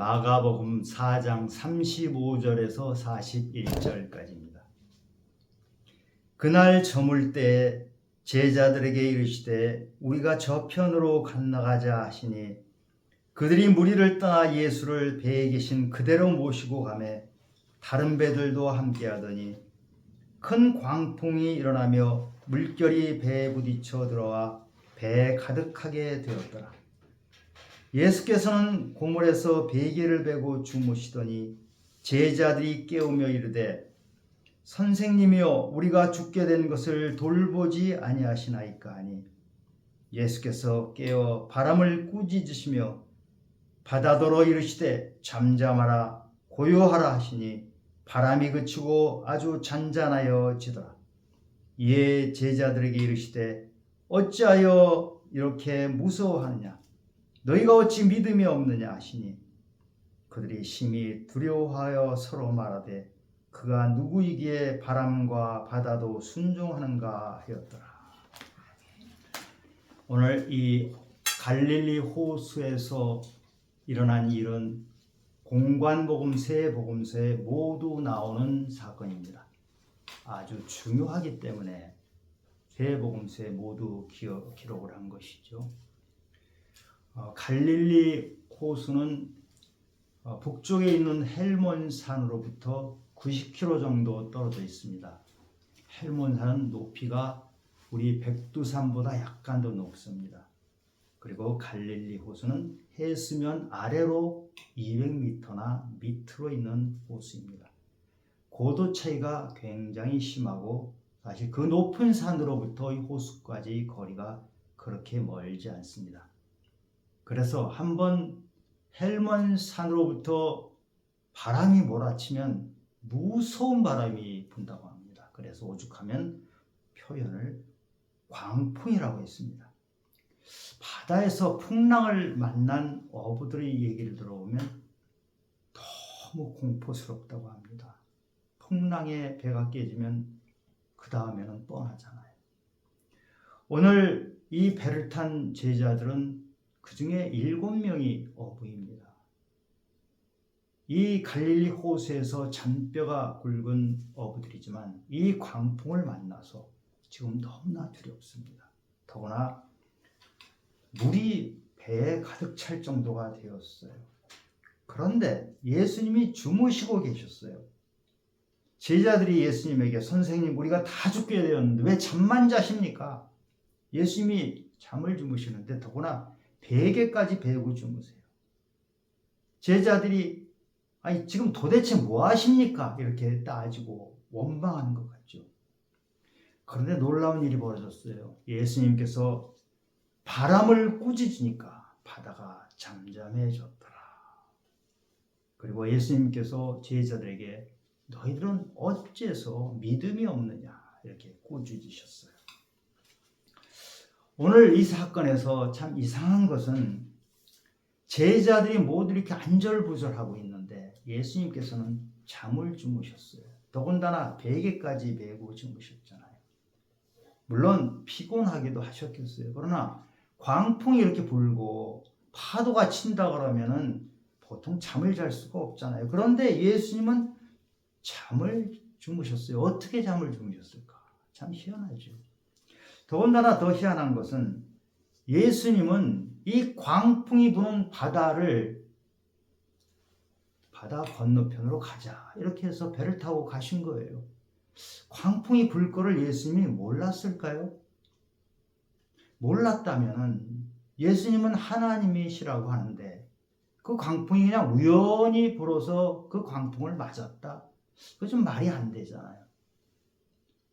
마가복음 4장 35절에서 41절까지입니다. 그날 저물 때 제자들에게 이르시되 우리가 저편으로 건너가자 하시니 그들이 무리를 떠나 예수를 배에 계신 그대로 모시고 가매 다른 배들도 함께하더니 큰 광풍이 일어나며 물결이 배에 부딪혀 들어와 배에 가득하게 되었더라. 예수께서는 고물에서 베개를 베고 주무시더니 제자들이 깨우며 이르되 선생님이여 우리가 죽게 된 것을 돌보지 아니하시나이까 하니 예수께서 깨어 바람을 꾸짖으시며 바다더러 이르시되 잠잠하라 고요하라 하시니 바람이 그치고 아주 잔잔하여 지더라. 이에 제자들에게 이르시되 어찌하여 이렇게 무서워하느냐 너희가 어찌 믿음이 없느냐 하시니 그들이 심히 두려워하여 서로 말하되 그가 누구이기에 바람과 바다도 순종하는가 하였더라. 오늘 이 갈릴리 호수에서 일어난 일은 공관복음 세 복음서에 모두 나오는 사건입니다. 아주 중요하기 때문에 세 복음서에 모두 기록을 한 것이죠. 갈릴리 호수는 북쪽에 있는 헬몬산으로부터 90km 정도 떨어져 있습니다. 헬몬산은 높이가 우리 백두산보다 약간 더 높습니다. 그리고 갈릴리 호수는 해수면 아래로 200m나 밑으로 있는 호수입니다. 고도 차이가 굉장히 심하고 사실 그 높은 산으로부터 이 호수까지 거리가 그렇게 멀지 않습니다. 그래서 한번 헬몬산으로부터 바람이 몰아치면 무서운 바람이 분다고 합니다. 그래서 오죽하면 표현을 광풍이라고 했습니다. 바다에서 풍랑을 만난 어부들의 얘기를 들어보면 너무 공포스럽다고 합니다. 풍랑에 배가 깨지면 그 다음에는 뻔하잖아요. 오늘 이 배를 탄 제자들은 그 중에 7명이 어부입니다. 이 갈릴리 호수에서 잔뼈가 굵은 어부들이지만 이 광풍을 만나서 지금 너무나 두렵습니다. 더구나 물이 배에 가득 찰 정도가 되었어요. 그런데 예수님이 주무시고 계셨어요. 제자들이 예수님에게 선생님 우리가 다 죽게 되었는데 왜 잠만 자십니까? 예수님이 잠을 주무시는데 더구나 베개까지 베고 주무세요. 제자들이 아니 지금 도대체 뭐 하십니까? 이렇게 따지고 원망하는 것 같죠. 그런데 놀라운 일이 벌어졌어요. 예수님께서 바람을 꾸짖으니까 바다가 잠잠해졌더라. 그리고 예수님께서 제자들에게 너희들은 어째서 믿음이 없느냐 이렇게 꾸짖으셨어요. 오늘 이 사건에서 참 이상한 것은 제자들이 모두 이렇게 안절부절하고 있는데 예수님께서는 잠을 주무셨어요. 더군다나 베개까지 메고 주무셨잖아요. 물론 피곤하기도 하셨겠어요. 그러나 광풍이 이렇게 불고 파도가 친다 그러면은 보통 잠을 잘 수가 없잖아요. 그런데 예수님은 잠을 주무셨어요. 어떻게 잠을 주무셨을까? 참 희한하죠. 더군다나 더 희한한 것은 예수님은 이 광풍이 부는 바다 건너편으로 가자 이렇게 해서 배를 타고 가신 거예요. 광풍이 불 거를 예수님이 몰랐을까요? 몰랐다면 예수님은 하나님이시라고 하는데 그 광풍이 그냥 우연히 불어서 그 광풍을 맞았다. 그거 좀 말이 안 되잖아요.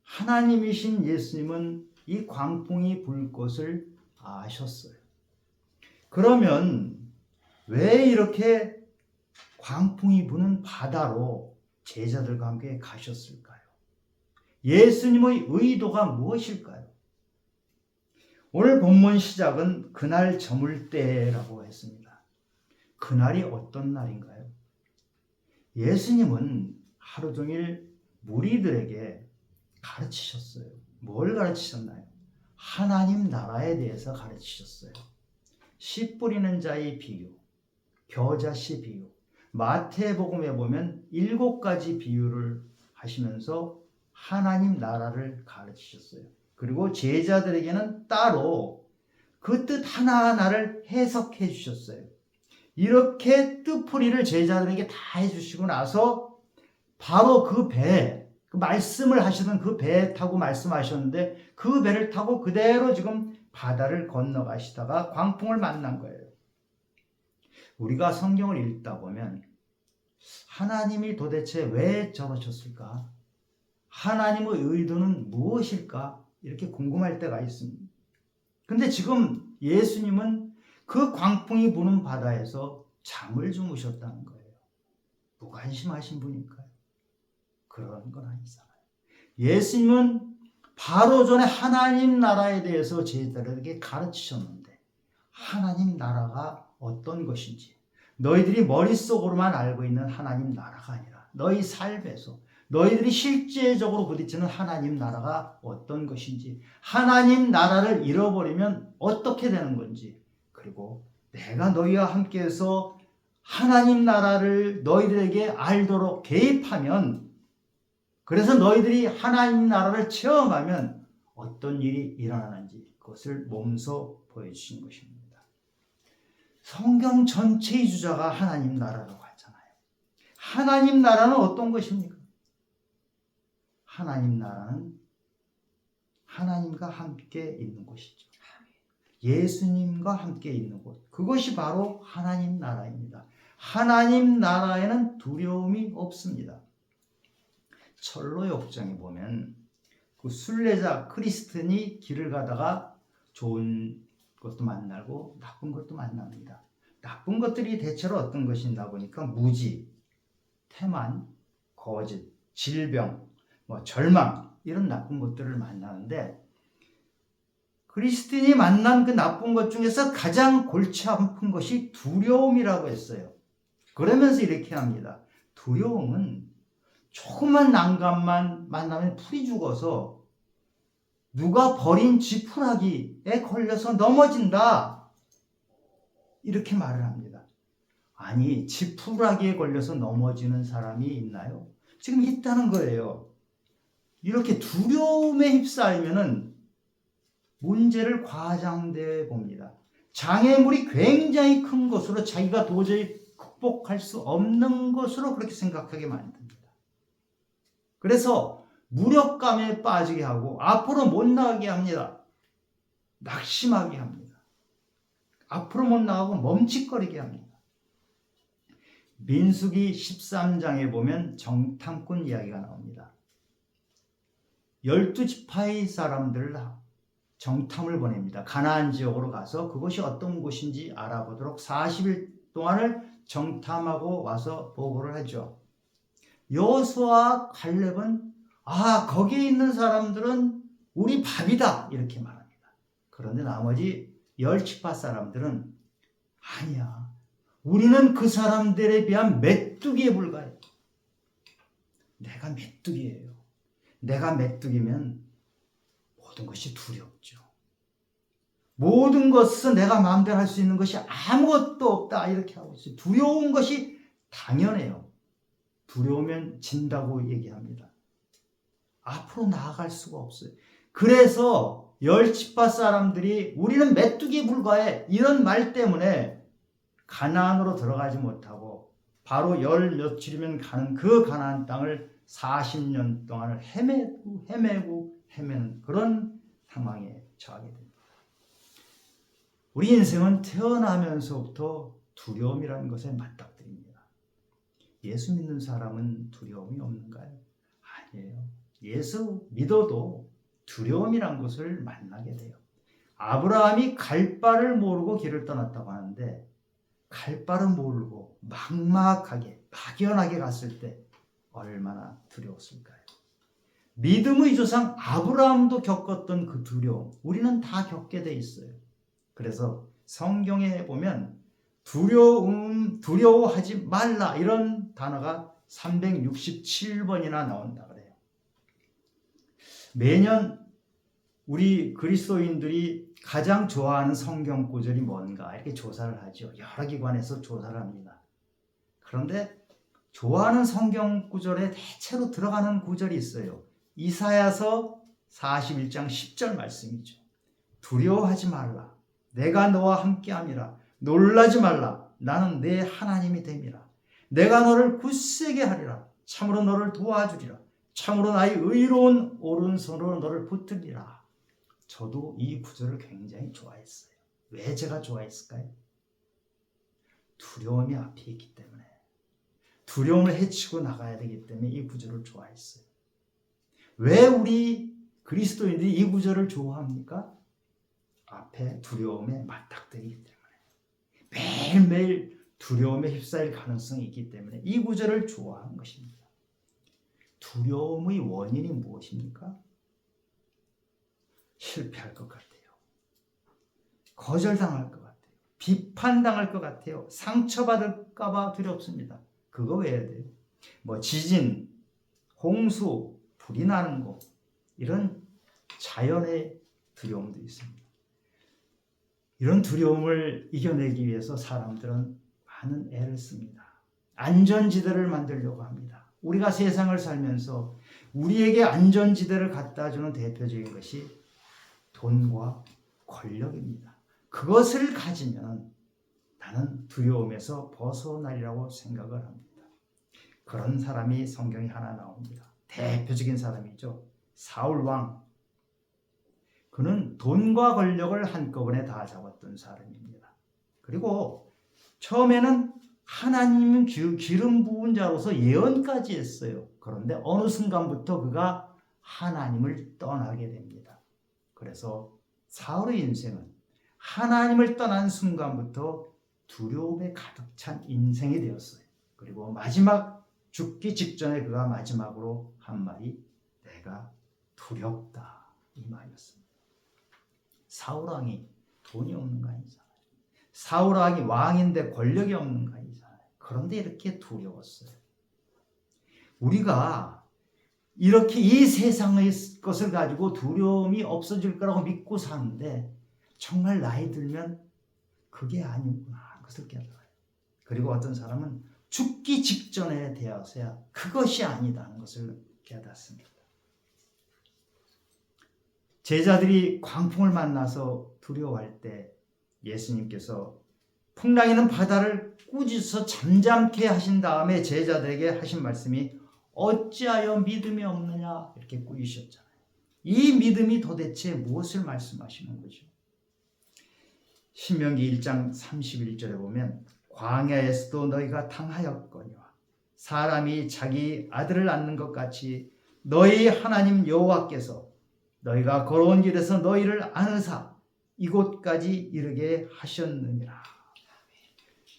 하나님이신 예수님은 이 광풍이 불 것을 아셨어요. 그러면 왜 이렇게 광풍이 부는 바다로 제자들과 함께 가셨을까요? 예수님의 의도가 무엇일까요? 오늘 본문 시작은 그날 저물 때라고 했습니다. 그날이 어떤 날인가요? 예수님은 하루 종일 무리들에게 가르치셨어요. 뭘 가르치셨나요? 하나님 나라에 대해서 가르치셨어요. 씨 뿌리는 자의 비유, 겨자씨 비유, 마태복음에 보면 7가지 비유를 하시면서 하나님 나라를 가르치셨어요. 그리고 제자들에게는 따로 그 뜻 하나하나를 해석해 주셨어요. 이렇게 뜻풀이를 제자들에게 다 해주시고 나서 바로 그 배, 그 말씀을 하시던 그 배 타고 말씀하셨는데 그 배를 타고 그대로 지금 바다를 건너가시다가 광풍을 만난 거예요. 우리가 성경을 읽다 보면 하나님이 도대체 왜 저러셨을까? 하나님의 의도는 무엇일까? 이렇게 궁금할 때가 있습니다. 근데 지금 예수님은 그 광풍이 부는 바다에서 잠을 주무셨다는 거예요. 무관심하신 분일까요? 그런 건 아니잖아요. 예수님은 바로 전에 하나님 나라에 대해서 제자들에게 가르치셨는데 하나님 나라가 어떤 것인지 너희들이 머릿속으로만 알고 있는 하나님 나라가 아니라 너희 삶에서 너희들이 실제적으로 부딪히는 하나님 나라가 어떤 것인지 하나님 나라를 잃어버리면 어떻게 되는 건지 그리고 내가 너희와 함께해서 하나님 나라를 너희들에게 알도록 개입하면 그래서 너희들이 하나님 나라를 체험하면 어떤 일이 일어나는지 그것을 몸소 보여주신 것입니다. 성경 전체의 주자가 하나님 나라라고 하잖아요. 하나님 나라는 어떤 것입니까? 하나님 나라는 하나님과 함께 있는 곳이죠. 예수님과 함께 있는 곳. 그것이 바로 하나님 나라입니다. 하나님 나라에는 두려움이 없습니다. 철로역정에 보면 그 순례자 크리스틴이 길을 가다가 좋은 것도 만나고 나쁜 것도 만납니다. 나쁜 것들이 대체로 어떤 것이 있나 보니까 무지, 태만, 거짓, 질병, 절망 이런 나쁜 것들을 만나는데 크리스틴이 만난 그 나쁜 것 중에서 가장 골치 아픈 것이 두려움이라고 했어요. 그러면서 이렇게 합니다. 두려움은 조그만 난간만 만나면 풀이 죽어서 누가 버린 지푸라기에 걸려서 넘어진다. 이렇게 말을 합니다. 아니, 지푸라기에 걸려서 넘어지는 사람이 있나요? 지금 있다는 거예요. 이렇게 두려움에 휩싸이면은 문제를 과장돼 봅니다. 장애물이 굉장히 큰 것으로 자기가 도저히 극복할 수 없는 것으로 그렇게 생각하게 만듭니다. 그래서 무력감에 빠지게 하고 앞으로 못 나가게 합니다. 낙심하게 합니다. 앞으로 못 나가고 멈칫거리게 합니다. 민수기 13장에 보면 정탐꾼 이야기가 나옵니다. 12지파의 사람들을 정탐을 보냅니다. 가나안 지역으로 가서 그것이 어떤 곳인지 알아보도록 40일 동안을 정탐하고 와서 보고를 하죠. 여호수아와 갈렙은 거기에 있는 사람들은 우리 밥이다 이렇게 말합니다. 그런데 나머지 10지파 사람들은 아니야. 우리는 그 사람들에 비한 메뚜기에 불과해. 내가 메뚜기예요. 내가 메뚜기면 모든 것이 두렵죠. 모든 것은 내가 마음대로 할 수 있는 것이 아무것도 없다 이렇게 하고 있어요. 두려운 것이 당연해요. 두려우면 진다고 얘기합니다. 앞으로 나아갈 수가 없어요. 그래서 10지파 사람들이 우리는 메뚜기에 불과해 이런 말 때문에 가나안으로 들어가지 못하고 바로 10 며칠이면 가는 그 가나안 땅을 40년 동안을 헤매는 그런 상황에 처하게 됩니다. 우리 인생은 태어나면서부터 두려움이라는 것에 맞닥뜨립니다. 예수 믿는 사람은 두려움이 없는가요? 아니에요. 예수 믿어도 두려움이란 것을 만나게 돼요. 아브라함이 갈 바를 모르고 길을 떠났다고 하는데 갈 바를 모르고 막연하게 갔을 때 얼마나 두려웠을까요? 믿음의 조상 아브라함도 겪었던 그 두려움 우리는 다 겪게 돼 있어요. 그래서 성경에 보면 두려워하지 말라 이런 단어가 367번이나 나온다 그래요. 매년 우리 그리스도인들이 가장 좋아하는 성경 구절이 뭔가 이렇게 조사를 하죠. 여러 기관에서 조사를 합니다. 그런데 좋아하는 성경 구절에 대체로 들어가는 구절이 있어요. 이사야서 41장 10절 말씀이죠. 두려워하지 말라. 내가 너와 함께함이라. 놀라지 말라. 나는 내 하나님이 됨이라. 내가 너를 굳세게 하리라. 참으로 너를 도와주리라. 참으로 나의 의로운 오른손으로 너를 붙들리라. 저도 이 구절을 굉장히 좋아했어요. 왜 제가 좋아했을까요? 두려움이 앞에 있기 때문에, 두려움을 헤치고 나가야 되기 때문에 이 구절을 좋아했어요. 왜 우리 그리스도인들이 이 구절을 좋아합니까? 앞에 두려움에 맞닥뜨리기 때문에, 매일매일 두려움에 휩싸일 가능성이 있기 때문에 이 구절을 좋아하는 것입니다. 두려움의 원인이 무엇입니까? 실패할 것 같아요. 거절당할 것 같아요. 비판당할 것 같아요. 상처받을까 봐 두렵습니다. 그거 왜 해야 돼요? 지진, 홍수, 불이 나는 거, 이런 자연의 두려움도 있습니다. 이런 두려움을 이겨내기 위해서 사람들은 많은 애를 씁니다. 안전지대를 만들려고 합니다. 우리가 세상을 살면서 우리에게 안전지대를 갖다 주는 대표적인 것이 돈과 권력입니다. 그것을 가지면 나는 두려움에서 벗어나리라고 생각을 합니다. 그런 사람이 성경에 하나 나옵니다. 대표적인 사람이죠. 사울 왕. 그는 돈과 권력을 한꺼번에 다 잡았던 사람입니다. 그리고 처음에는 하나님 기름 부은 자로서 예언까지 했어요. 그런데 어느 순간부터 그가 하나님을 떠나게 됩니다. 그래서 사울의 인생은 하나님을 떠난 순간부터 두려움에 가득 찬 인생이 되었어요. 그리고 마지막 죽기 직전에 그가 마지막으로 한 말이 내가 두렵다, 이 말이었습니다. 사울 왕이 돈이 없는 거 아니잖아요. 사울 왕이 왕인데 권력이 없는 거 아니잖아요. 그런데 이렇게 두려웠어요. 우리가 이렇게 이 세상의 것을 가지고 두려움이 없어질 거라고 믿고 사는데 정말 나이 들면 그게 아니구나, 그것을 깨달아요. 그리고 어떤 사람은 죽기 직전에 되어서야 그것이 아니다는 것을 깨닫습니다. 제자들이 광풍을 만나서 두려워할 때 예수님께서 풍랑이는 바다를 꾸짖어서 잠잠케 하신 다음에 제자들에게 하신 말씀이 어찌하여 믿음이 없느냐, 이렇게 꾸짖으셨잖아요. 이 믿음이 도대체 무엇을 말씀하시는 거죠? 신명기 1장 31절에 보면 광야에서도 너희가 당하였거니와 사람이 자기 아들을 낳는 것 같이 너희 하나님 여호와께서 너희가 걸어온 길에서 너희를 안으사 이곳까지 이르게 하셨느니라.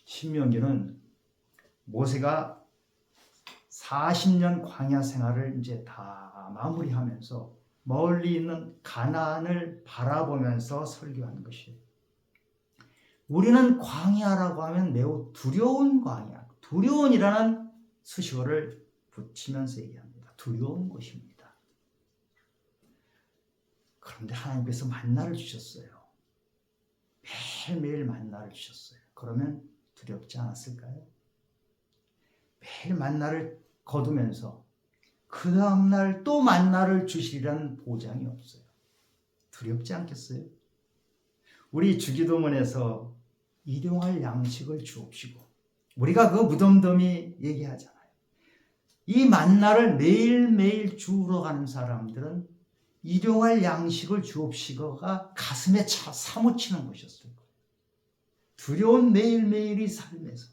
신명기는 모세가 40년 광야 생활을 이제 다 마무리하면서 멀리 있는 가나안을 바라보면서 설교하는 것이에요. 우리는 광야라고 하면 매우 두려운 광야, 두려운이라는 수식어를 붙이면서 얘기합니다. 두려운 곳입니다. 그런데 하나님께서 만나를 주셨어요. 매일매일 만나를 주셨어요. 그러면 두렵지 않았을까요? 매일 만나를 거두면서 그 다음날 또 만나를 주시리라는 보장이 없어요. 두렵지 않겠어요? 우리 주기도문에서 일용할 양식을 주옵시고, 우리가 그 무덤덤이 얘기하잖아요. 이 만나를 매일매일 주우러 가는 사람들은 일용할 양식을 주옵시고가 가슴에 사무치는 것이었을 거예요. 두려운 매일매일의 삶에서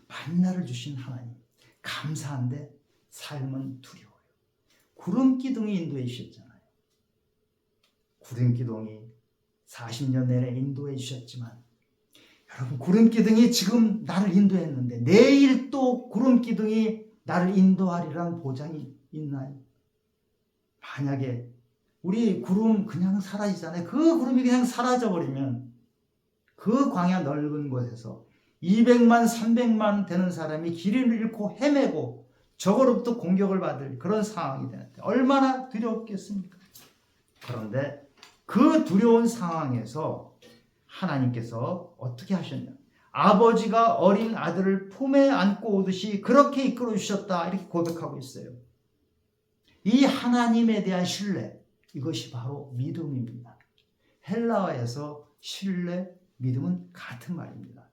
만나를 주신 하나님, 감사한데 삶은 두려워요. 구름기둥이 인도해 주셨잖아요. 구름기둥이 40년 내내 인도해 주셨지만, 여러분, 구름기둥이 지금 나를 인도했는데 내일 또 구름기둥이 나를 인도하리라는 보장이 있나요? 만약에 우리 구름 그냥 사라지잖아요. 그 구름이 그냥 사라져버리면 그 광야 넓은 곳에서 200만, 300만 되는 사람이 길을 잃고 헤매고 저거로부터 공격을 받을 그런 상황이 되는데 얼마나 두렵겠습니까? 그런데 그 두려운 상황에서 하나님께서 어떻게 하셨냐? 아버지가 어린 아들을 품에 안고 오듯이 그렇게 이끌어 주셨다. 이렇게 고백하고 있어요. 이 하나님에 대한 신뢰, 이것이 바로 믿음입니다. 헬라어에서 신뢰, 믿음은 같은 말입니다.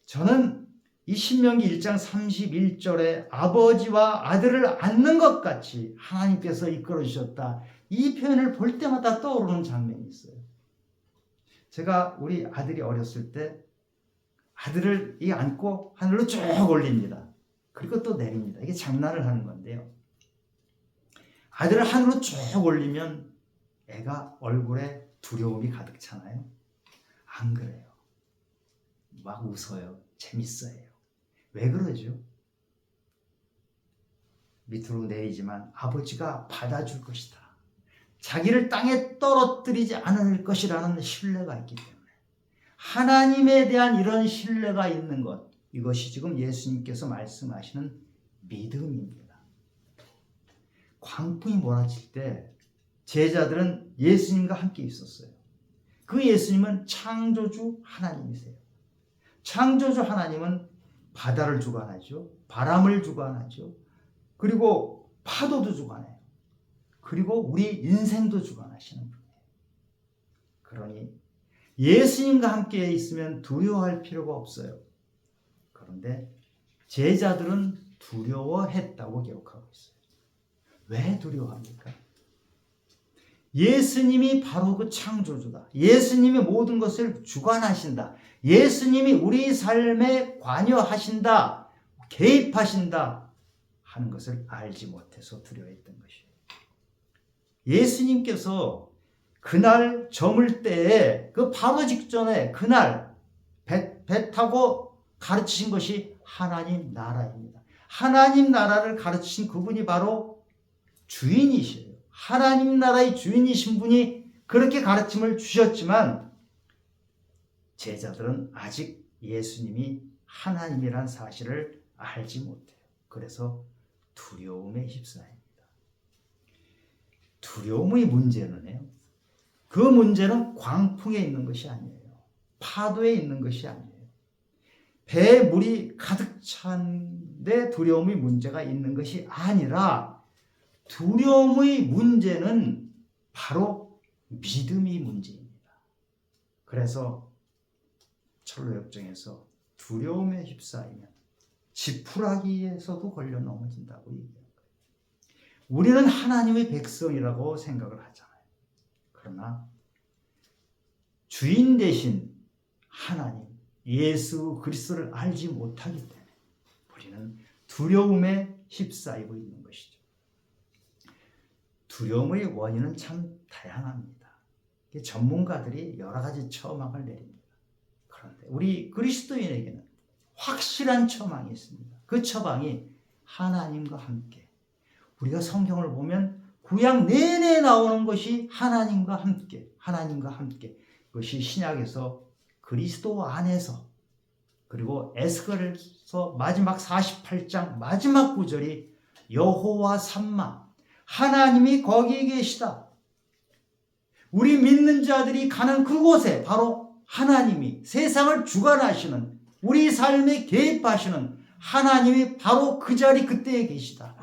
저는 이 신명기 1장 31절에 아버지와 아들을 안는 것 같이 하나님께서 이끌어 주셨다. 이 표현을 볼 때마다 떠오르는 장면이 있어요. 제가 우리 아들이 어렸을 때 아들을 이 안고 하늘로 쭉 올립니다. 그리고 또 내립니다. 이게 장난을 하는 건데요. 아들을 하늘로 쭉 올리면 애가 얼굴에 두려움이 가득 차나요? 안 그래요. 막 웃어요. 재밌어요. 왜 그러죠? 밑으로 내리지만 아버지가 받아줄 것이다. 자기를 땅에 떨어뜨리지 않을 것이라는 신뢰가 있기 때문에 하나님에 대한 이런 신뢰가 있는 것, 이것이 지금 예수님께서 말씀하시는 믿음입니다. 광풍이 몰아칠 때 제자들은 예수님과 함께 있었어요. 그 예수님은 창조주 하나님이세요. 창조주 하나님은 바다를 주관하죠. 바람을 주관하죠. 그리고 파도도 주관해요. 그리고 우리 인생도 주관하시는 분이에요. 그러니 예수님과 함께 있으면 두려워할 필요가 없어요. 그런데 제자들은 두려워했다고 기록하고 있어요. 왜 두려워합니까? 예수님이 바로 그 창조주다. 예수님이 모든 것을 주관하신다. 예수님이 우리 삶에 관여하신다. 개입하신다. 하는 것을 알지 못해서 두려워했던 것이에요. 예수님께서 그날 저물 때에 그 바로 직전에 그날 배 타고 가르치신 것이 하나님 나라입니다. 하나님 나라를 가르치신 그분이 바로 주인이시에요. 하나님 나라의 주인이신 분이 그렇게 가르침을 주셨지만 제자들은 아직 예수님이 하나님이란 사실을 알지 못해요. 그래서 두려움에 휩싸입니다. 두려움의 문제는요, 그 문제는 광풍에 있는 것이 아니에요. 파도에 있는 것이 아니에요. 배에 물이 가득 찬데 두려움의 문제가 있는 것이 아니라 두려움의 문제는 바로 믿음의 문제입니다. 그래서 철로역정에서 두려움에 휩싸이면 지푸라기에서도 걸려 넘어진다고 얘기해요. 우리는 하나님의 백성이라고 생각을 하잖아요. 그러나 주인 되신 하나님, 예수 그리스도를 알지 못하기 때문에 우리는 두려움에 휩싸이고 있는 것이죠. 두려움의 원인은 참 다양합니다. 전문가들이 여러 가지 처방을 내립니다. 그런데 우리 그리스도인에게는 확실한 처방이 있습니다. 그 처방이 하나님과 함께, 우리가 성경을 보면 구약 내내 나오는 것이 하나님과 함께, 하나님과 함께. 그것이 신약에서 그리스도 안에서, 그리고 에스겔에서 마지막 48장 마지막 구절이 여호와 삼마, 하나님이 거기에 계시다. 우리 믿는 자들이 가는 그곳에 바로 하나님이 세상을 주관하시는, 우리 삶에 개입하시는 하나님이 바로 그 자리 그때에 계시다.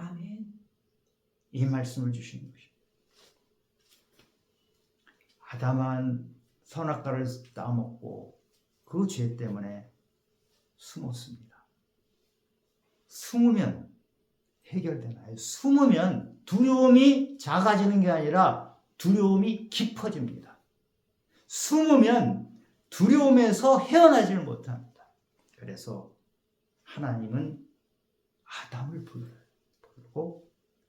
이 말씀을 주시는 것입니다. 아담은 선악과를 따먹고 그 죄 때문에 숨었습니다. 숨으면 해결되나요? 숨으면 두려움이 작아지는 게 아니라 두려움이 깊어집니다. 숨으면 두려움에서 헤어나지를 못합니다. 그래서 하나님은 아담을 부르고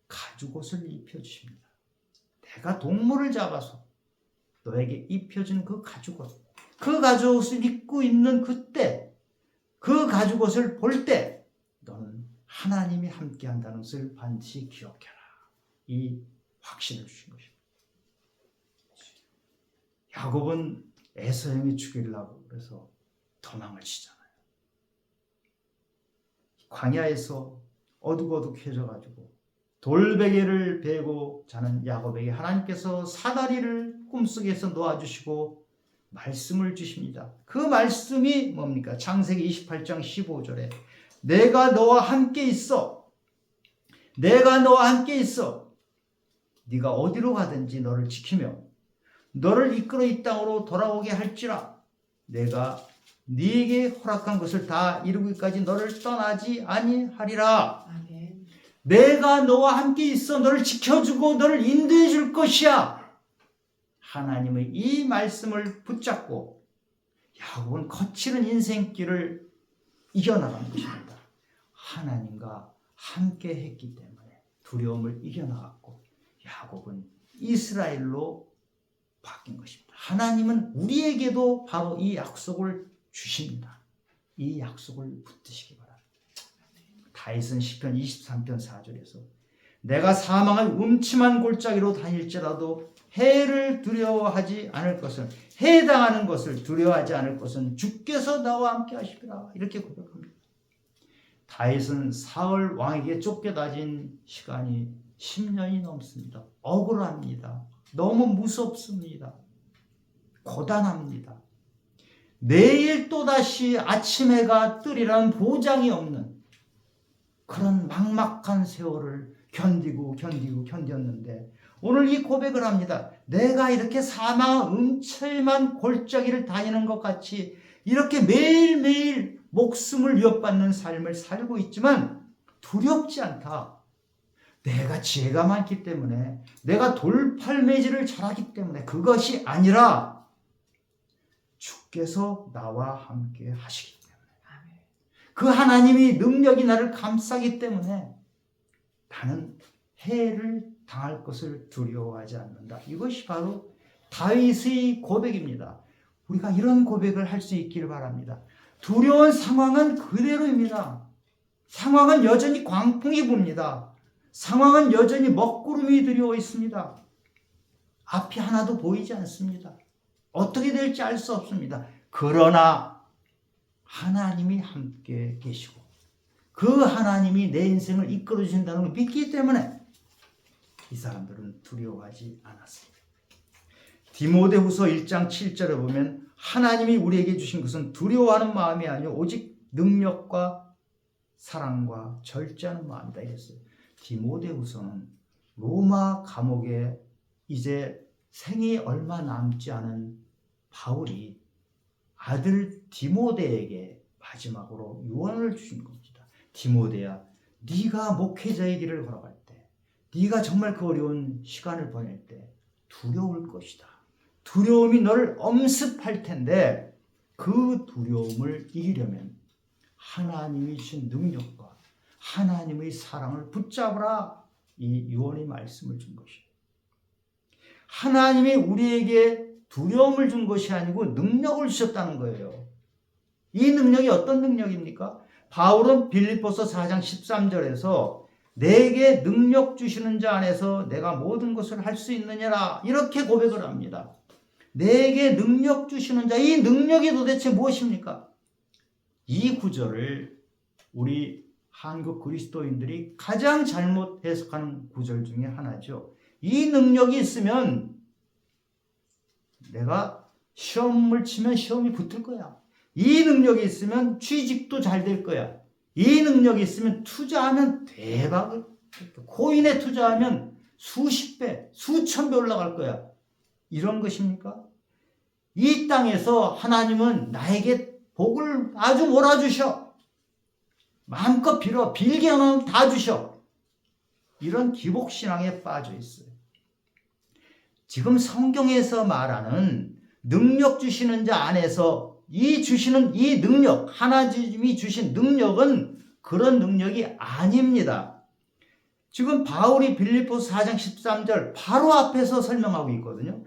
가죽옷을 입혀주십니다. 내가 동물을 잡아서 너에게 입혀준 그 가죽옷, 그 가죽옷을 입고 있는 그때, 그 가죽옷을 볼 때 너는 하나님이 함께한다는 것을 반드시 기억해라. 이 확신을 주신 것입니다. 야곱은 에서 형이 죽이려고 그래서 도망을 치잖아요. 광야에서 어둑어둑해져가지고 돌베개를 베고 자는 야곱에게 하나님께서 사다리를 꿈속에서 놓아주시고 말씀을 주십니다. 그 말씀이 뭡니까? 창세기 28장 15절에 내가 너와 함께 있어. 내가 너와 함께 있어. 네가 어디로 가든지 너를 지키며 너를 이끌어 이 땅으로 돌아오게 할지라. 내가 네게 허락한 것을 다 이루기까지 너를 떠나지 아니하리라. 아멘. 내가 너와 함께 있어. 너를 지켜주고 너를 인도해 줄 것이야. 하나님의 이 말씀을 붙잡고 야곱은 거칠은 인생길을 이겨나가는 것입니다. 하나님과 함께 했기 때문에 두려움을 이겨나갔고 야곱은 이스라엘로 바뀐 것입니다. 하나님은 우리에게도 바로 이 약속을 주십니다. 이 약속을 붙드시기 바랍니다. 다윗은 시편 23편 4절에서 내가 사망의 음침한 골짜기로 다닐지라도 해를 두려워하지 않을 것은, 해당하는 것을 두려워하지 않을 것은 주께서 나와 함께 하시리라. 이렇게 고백합니다. 다윗은 사울 왕에게 쫓겨다진 시간이 10년이 넘습니다. 억울합니다. 너무 무섭습니다. 고단합니다. 내일 또다시 아침 해가 뜨리라는 보장이 없는 그런 막막한 세월을 견뎠는데 오늘 이 고백을 합니다. 내가 이렇게 사망 음침한 골짜기를 다니는 것 같이 이렇게 매일매일 목숨을 위협받는 삶을 살고 있지만 두렵지 않다. 내가 지혜가 많기 때문에, 내가 돌팔매질을 잘하기 때문에 그것이 아니라 주께서 나와 함께 하시기 때문에, 그 하나님이 능력이 나를 감싸기 때문에 나는 해를 당할 것을 두려워하지 않는다. 이것이 바로 다윗의 고백입니다. 우리가 이런 고백을 할 수 있기를 바랍니다. 두려운 상황은 그대로입니다. 상황은 여전히 광풍이 붑니다. 상황은 여전히 먹구름이 두려워 있습니다. 앞이 하나도 보이지 않습니다. 어떻게 될지 알 수 없습니다. 그러나 하나님이 함께 계시고 그 하나님이 내 인생을 이끌어 주신다는 걸 믿기 때문에 이 사람들은 두려워하지 않았습니다. 디모데후서 1장 7절에 보면 하나님이 우리에게 주신 것은 두려워하는 마음이 아니요 오직 능력과 사랑과 절제하는 마음이다 이랬어요. 디모데후서는 로마 감옥에 이제 생이 얼마 남지 않은 바울이 아들 디모데에게 마지막으로 유언을 주신 겁니다. 디모데야, 네가 목회자의 길을 걸어갈 때, 네가 정말 그 어려운 시간을 보낼 때 두려울 것이다. 두려움이 너를 엄습할 텐데 그 두려움을 이기려면 하나님이 주신 능력과 하나님의 사랑을 붙잡으라. 이 유언의 말씀을 준 것이에요. 하나님이 우리에게 두려움을 준 것이 아니고 능력을 주셨다는 거예요. 이 능력이 어떤 능력입니까? 바울은 빌립보서 4장 13절에서 내게 능력 주시는 자 안에서 내가 모든 것을 할 수 있느냐라 이렇게 고백을 합니다. 내게 능력 주시는 자, 이 능력이 도대체 무엇입니까? 이 구절을 우리 한국 그리스도인들이 가장 잘못 해석하는 구절 중에 하나죠. 이 능력이 있으면 내가 시험을 치면 시험이 붙을 거야. 이 능력이 있으면 취직도 잘 될 거야. 이 능력이 있으면 투자하면 대박을, 코인에 투자하면 수십 배, 수천 배 올라갈 거야. 이런 것입니까? 이 땅에서 하나님은 나에게 복을 아주 몰아주셔. 마음껏 빌어. 빌게 하면 다 주셔. 이런 기복신앙에 빠져 있어요. 지금 성경에서 말하는 능력 주시는 자 안에서 이 주시는 이 능력, 하나님이 주신 능력은 그런 능력이 아닙니다. 지금 바울이 빌립보서 4장 13절 바로 앞에서 설명하고 있거든요.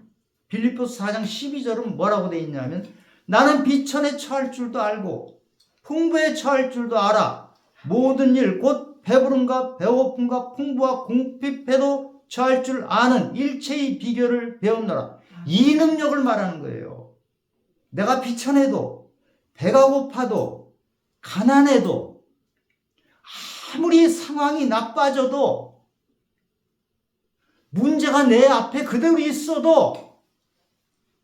빌립보서 4장 12절은 뭐라고 되어 있냐면 나는 비천에 처할 줄도 알고 풍부에 처할 줄도 알아. 모든 일 곧 배부름과 배고픔과 풍부와 궁핍해도 처할 줄 아는 일체의 비결을 배웠노라. 이 능력을 말하는 거예요. 내가 비천해도 배가 고파도 가난해도 아무리 상황이 나빠져도 문제가 내 앞에 그대로 있어도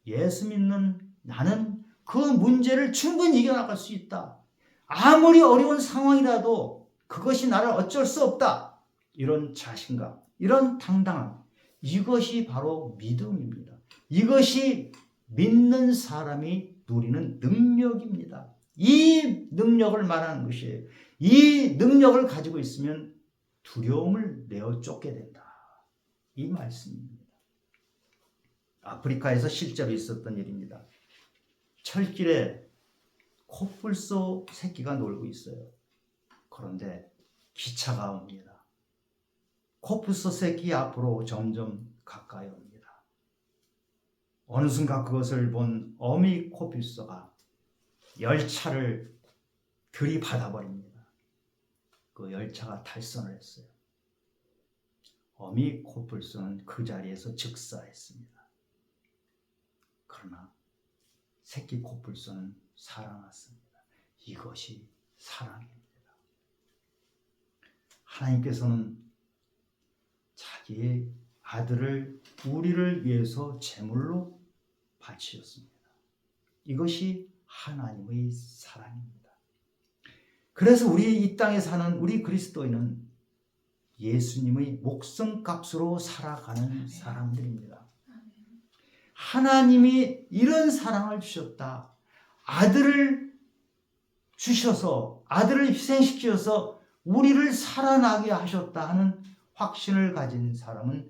예수 믿는 나는 그 문제를 충분히 이겨나갈 수 있다. 아무리 어려운 상황이라도 그것이 나를 어쩔 수 없다. 이런 자신감, 이런 당당함, 이것이 바로 믿음입니다. 이것이 믿는 사람이 누리는 능력입니다. 이 능력을 말하는 것이에요. 이 능력을 가지고 있으면 두려움을 내어 쫓게 된다. 이 말씀입니다. 아프리카에서 실제로 있었던 일입니다. 철길에 코뿔소 새끼가 놀고 있어요. 그런데 기차가 옵니다. 코뿔소 새끼 앞으로 점점 가까이 옵니다. 어느 순간 그것을 본 어미 코뿔소가 열차를 들이받아버립니다. 그 열차가 탈선을 했어요. 어미 코뿔소는 그 자리에서 즉사했습니다. 그러나 새끼 코뿔소는 살아났습니다. 이것이 사랑입니다. 하나님께서는 자기의 아들을 우리를 위해서 제물로 바치셨습니다. 이것이 하나님의 사랑입니다. 그래서 우리 이 땅에 사는 우리 그리스도인은 예수님의 목숨값으로 살아가는 사람들입니다. 하나님이 이런 사랑을 주셨다. 아들을 주셔서, 아들을 희생시켜서 우리를 살아나게 하셨다 하는 확신을 가진 사람은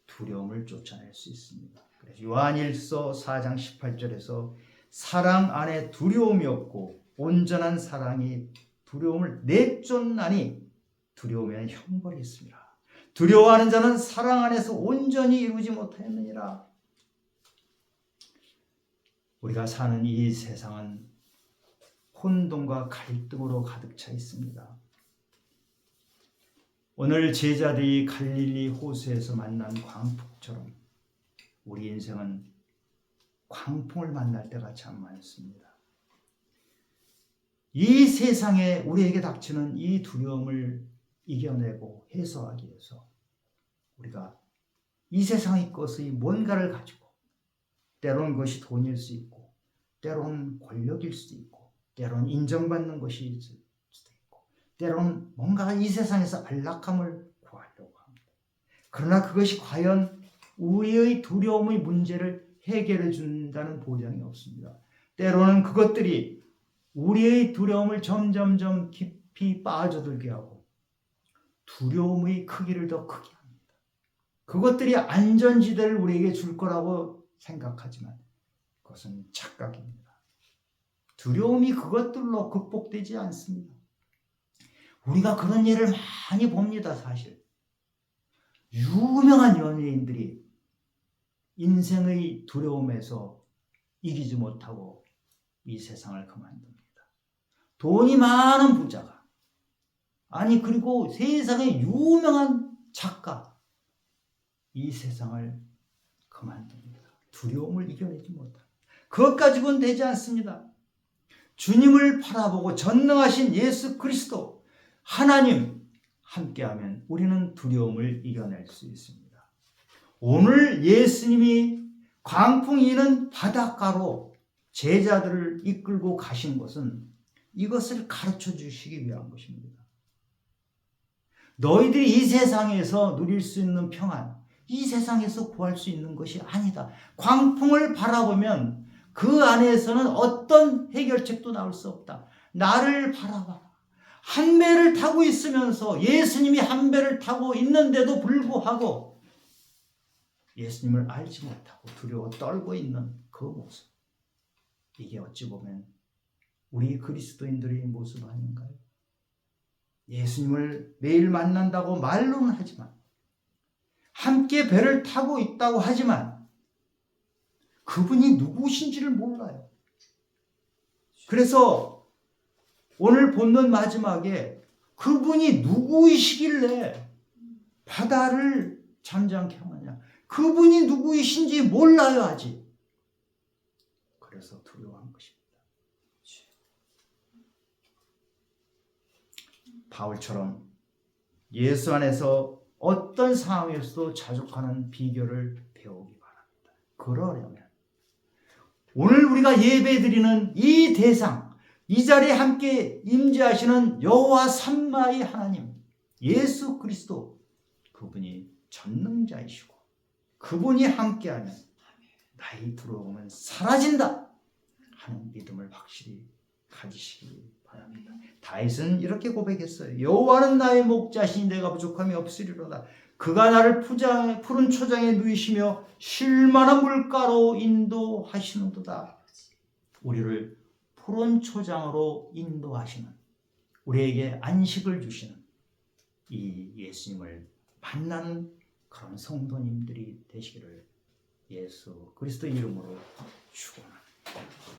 두려움을 쫓아낼 수 있습니다. 그래서 요한일서 4장 18절에서 사랑 안에 두려움이 없고 온전한 사랑이 두려움을 내쫓나니 두려움에는 형벌이 있습니다. 두려워하는 자는 사랑 안에서 온전히 이루지 못하였느니라. 우리가 사는 이 세상은 혼돈과 갈등으로 가득 차 있습니다. 오늘 제자들이 갈릴리 호수에서 만난 광풍처럼 우리 인생은 광풍을 만날 때가 참 많습니다. 이 세상에 우리에게 닥치는 이 두려움을 이겨내고 해소하기 위해서 우리가 이 세상의 것의 뭔가를 가지고 때로는 그것이 돈일 수 있고 때로는 권력일 수도 있고 때로는 인정받는 것일 수도 있고 때로는 뭔가 이 세상에서 안락함을 구하려고 합니다. 그러나 그것이 과연 우리의 두려움의 문제를 해결해 준다는 보장이 없습니다. 때로는 그것들이 우리의 두려움을 점점점 깊이 빠져들게 하고 두려움의 크기를 더 크게 합니다. 그것들이 안전지대를 우리에게 줄 거라고 생각하지만 그것은 착각입니다. 두려움이 그것들로 극복되지 않습니다. 우리가 그런 예를 많이 봅니다. 사실 유명한 연예인들이 인생의 두려움에서 이기지 못하고 이 세상을 그만둡니다. 돈이 많은 부자가 그리고 세상의 유명한 작가 이 세상을 그만둡니다. 두려움을 이겨내지 못합니다. 그것 가지고는 되지 않습니다. 주님을 바라보고 전능하신 예수 그리스도 하나님 함께하면 우리는 두려움을 이겨낼 수 있습니다. 오늘 예수님이 광풍이 있는 바닷가로 제자들을 이끌고 가신 것은 이것을 가르쳐 주시기 위한 것입니다. 너희들이 이 세상에서 누릴 수 있는 평안, 이 세상에서 구할 수 있는 것이 아니다. 광풍을 바라보면 그 안에서는 어떤 해결책도 나올 수 없다. 나를 바라봐라. 한 배를 타고 있으면서 예수님이 한 배를 타고 있는데도 불구하고 예수님을 알지 못하고 두려워 떨고 있는 그 모습. 이게 어찌 보면 우리 그리스도인들의 모습 아닌가요? 예수님을 매일 만난다고 말로는 하지만 함께 배를 타고 있다고 하지만 그분이 누구신지를 몰라요. 그래서 오늘 본문 마지막에 그분이 누구이시길래 바다를 잠잠케 하느냐. 그분이 누구이신지 몰라요 아직. 그래서 두려워한 것입니다. 바울처럼 예수 안에서 어떤 상황에서도 자족하는 비결을 배우기 바랍니다. 그러려면 오늘 우리가 예배드리는 이 대상, 이 자리에 함께 임재하시는 여호와 삼마의 하나님, 예수 그리스도, 그분이 전능자이시고 그분이 함께하면 나의 두려움은 사라진다 하는 믿음을 확실히 가지시기 바랍니다. 다윗은 이렇게 고백했어요. 여호와는 나의 목자시니 내가 부족함이 없으리로다. 그가 나를 푸른 초장에 누이시며 쉴만한 물가로 인도하시는도다. 우리를 푸른 초장으로 인도하시는, 우리에게 안식을 주시는 이 예수님을 만나는 그런 성도님들이 되시기를 예수 그리스도 이름으로 축원합니다.